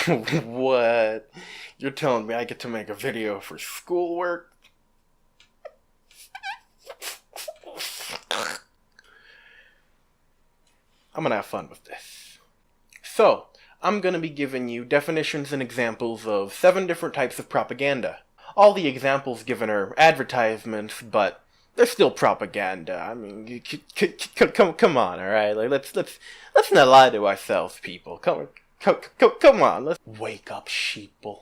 What? You're telling me I get to make a video for schoolwork? I'm gonna have fun with this. So, I'm gonna be giving you definitions and examples of 7 different types of propaganda. All the examples given are advertisements, but they're still propaganda. I mean, come on, all right? Like, let's not lie to ourselves, people. Come on, let's wake up, sheeple.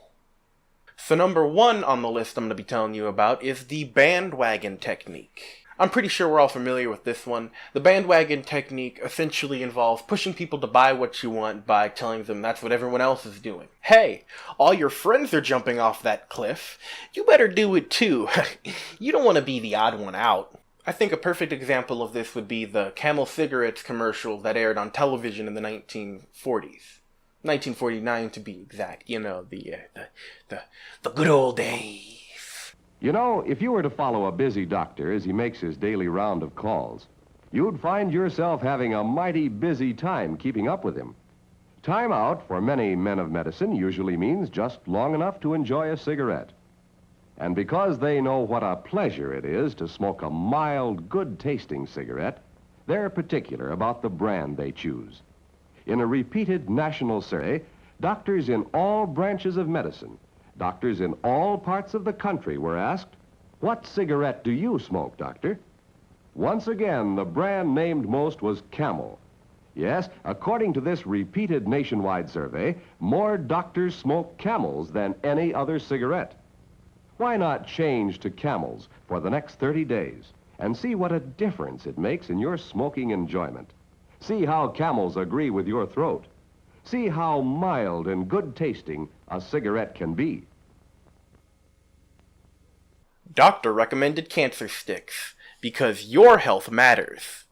So number 1 on the list I'm going to be telling you about is the bandwagon technique. I'm pretty sure we're all familiar with this one. The bandwagon technique essentially involves pushing people to buy what you want by telling them that's what everyone else is doing. Hey, all your friends are jumping off that cliff. You better do it too. You don't want to be the odd one out. I think a perfect example of this would be the Camel cigarettes commercial that aired on television in the 1940s. 1949 to be exact. You know, the good old days. You know, if you were to follow a busy doctor as he makes his daily round of calls, you'd find yourself having a mighty busy time keeping up with him. Time out for many men of medicine usually means just long enough to enjoy a cigarette. And because they know what a pleasure it is to smoke a mild, good-tasting cigarette, they're particular about the brand they choose. In a repeated national survey, doctors in all branches of medicine, doctors in all parts of the country were asked, "What cigarette do you smoke, doctor?" Once again, the brand named most was Camel. Yes, according to this repeated nationwide survey, more doctors smoke Camels than any other cigarette. Why not change to Camels for the next 30 days and see what a difference it makes in your smoking enjoyment? See how Camels agree with your throat. See how mild and good-tasting a cigarette can be. Doctor recommended cancer sticks, because your health matters.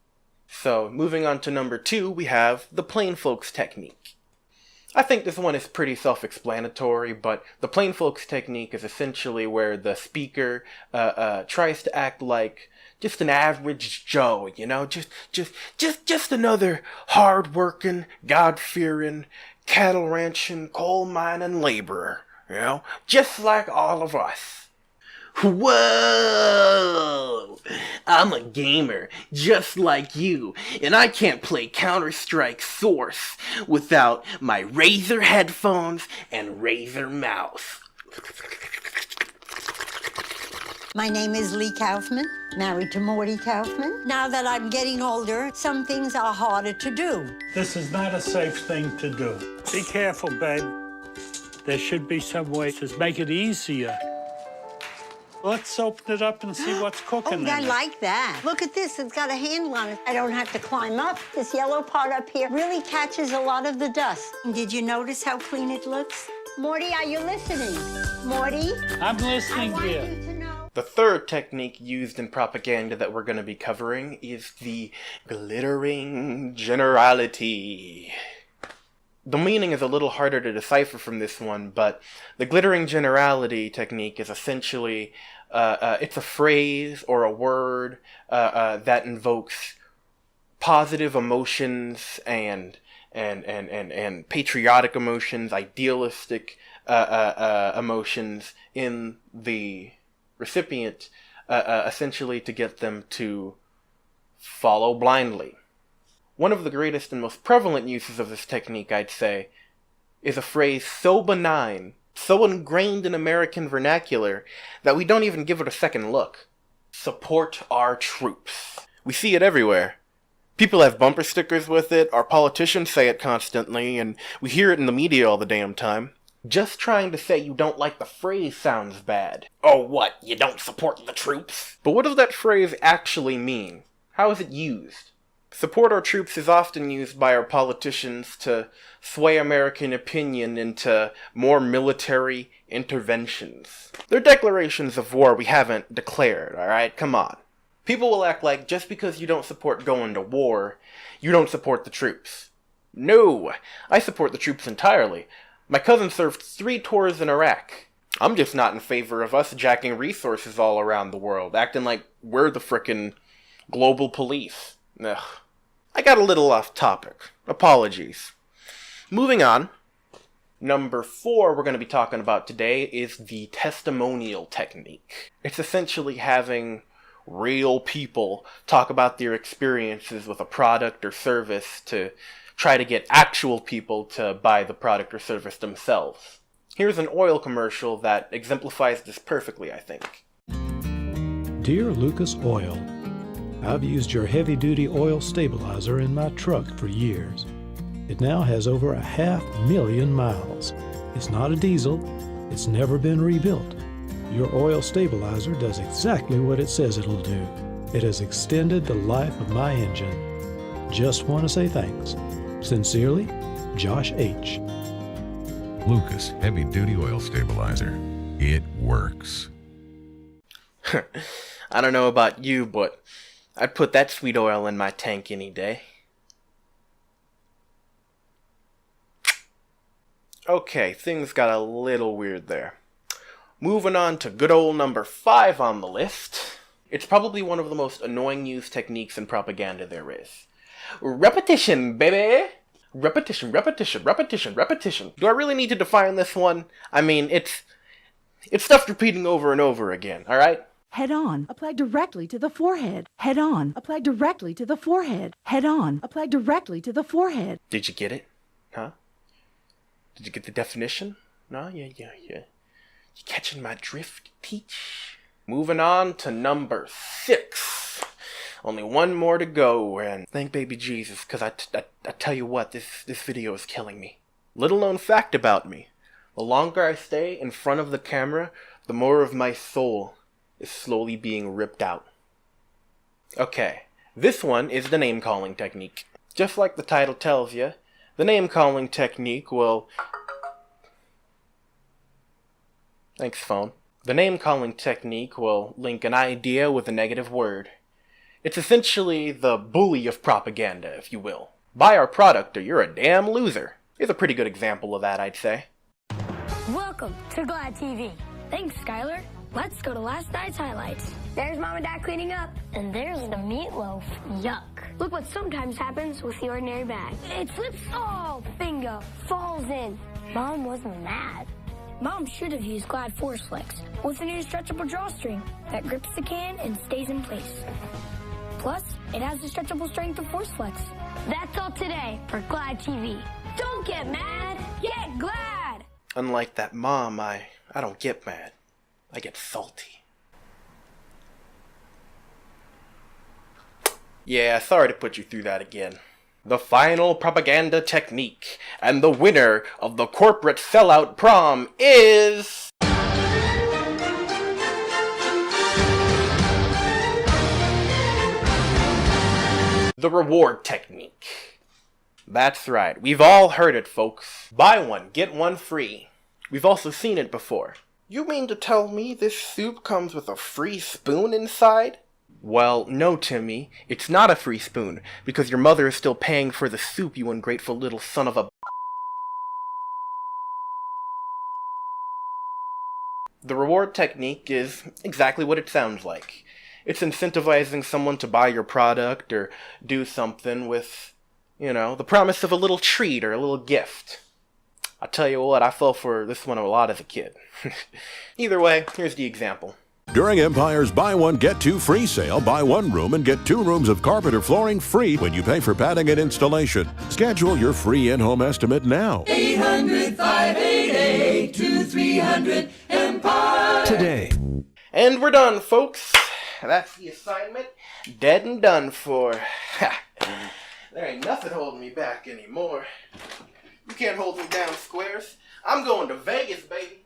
So, moving on to number 2, we have the plain folks technique. I think this one is pretty self-explanatory, but the plain folks technique is essentially where the speaker tries to act like just an average Joe, you know, just another hard-working, God-fearing, cattle-ranching, coal-mining laborer, you know, just like all of us. Whoa! I'm a gamer, just like you, and I can't play Counter-Strike Source without my Razer headphones and Razer mouse. My name is Lee Kaufman, married to Morty Kaufman. Now that I'm getting older, some things are harder to do. This is not a safe thing to do. Be careful, babe. There should be some way to make it easier. Let's open it up and see what's cooking in I it. like that. Look at this, it's got a handle on it. I don't have to climb up. This yellow part up here really catches a lot of the dust. Did you notice how clean it looks? Morty, are you listening? Morty? I'm listening, dear. I want you to know. The third technique used in propaganda that we're going to be covering is the glittering generality. The meaning is a little harder to decipher from this one, but the glittering generality technique is essentially, it's a phrase or a word that invokes positive emotions and patriotic emotions, idealistic emotions in the recipient, essentially to get them to follow blindly. One of the greatest and most prevalent uses of this technique, I'd say, is a phrase so benign, so ingrained in American vernacular, that we don't even give it a second look. Support our troops. We see it everywhere. People have bumper stickers with it, our politicians say it constantly, and we hear it in the media all the damn time. Just trying to say you don't like the phrase sounds bad. Oh, what? You don't support the troops? But what does that phrase actually mean? How is it used? Support our troops is often used by our politicians to sway American opinion into more military interventions. They're declarations of war we haven't declared, alright? Come on. People will act like just because you don't support going to war, you don't support the troops. No, I support the troops entirely. My cousin served 3 tours in Iraq. I'm just not in favor of us jacking resources all around the world, acting like we're the frickin' global police. Ugh. I got a little off topic. Apologies. Moving on. Number 4 we're going to be talking about today is the testimonial technique. It's essentially having real people talk about their experiences with a product or service to try to get actual people to buy the product or service themselves. Here's an oil commercial that exemplifies this perfectly, I think. Dear Lucas Oil, I've used your heavy-duty oil stabilizer in my truck for years. It now has over 500,000 miles. It's not a diesel. It's never been rebuilt. Your oil stabilizer does exactly what it says it'll do. It has extended the life of my engine. Just want to say thanks. Sincerely, Josh H. Lucas Heavy Duty Oil Stabilizer. It works. I don't know about you, but I'd put that sweet oil in my tank any day. Okay, things got a little weird there. Moving on to good old number 5 on the list. It's probably one of the most annoying used techniques in propaganda there is. Repetition, baby! Repetition, repetition, repetition, repetition. Do I really need to define this one? I mean, it's stuff repeating over and over again, alright? Head on, apply directly to the forehead. Head on, apply directly to the forehead. Head on, apply directly to the forehead. Did you get it? Huh? Did you get the definition? No? Yeah. You catching my drift, Teach? Moving on to number 6. Only one more to go, and thank baby Jesus, because I tell you what, this video is killing me. Little known fact about me. The longer I stay in front of the camera, the more of my soul is slowly being ripped out. Okay, this one is the name-calling technique. Just like the title tells you, the name-calling technique will... Thanks, phone. The name-calling technique will link an idea with a negative word. It's essentially the bully of propaganda, if you will. Buy our product or you're a damn loser. Is a pretty good example of that, I'd say. Welcome to Glad TV. Thanks, Skylar. Let's go to last night's highlights. There's Mom and Dad cleaning up. And there's the meatloaf. Yuck. Look what sometimes happens with the ordinary bag. It slips. Oh, bingo. Falls in. Mom wasn't mad. Mom should have used Glad Force Flex with a new stretchable drawstring that grips the can and stays in place. Plus, it has the stretchable strength of Force Flex. That's all today for Glad TV. Don't get mad, get glad! Unlike that mom, I don't get mad. I get salty. Yeah, sorry to put you through that again. The final propaganda technique, and the winner of the corporate sellout prom is... the reward technique. That's right, we've all heard it, folks. Buy one, get one free. We've also seen it before. You mean to tell me this soup comes with a free spoon inside? Well, no, Timmy, it's not a free spoon, because your mother is still paying for the soup, you ungrateful little son of a... The reward technique is exactly what it sounds like. It's incentivizing someone to buy your product or do something with, the promise of a little treat or a little gift. I'll tell you what, I fell for this one a lot as a kid. Either way, here's the example. During Empire's Buy One, Get Two free sale, buy one room and get 2 rooms of carpet or flooring free when you pay for padding and installation. Schedule your free in-home estimate now. 800-588-2300 Empire today. And we're done, folks. That's the assignment. Dead and done for. There ain't nothing holding me back anymore. You can't hold me down, Squares. I'm going to Vegas, baby.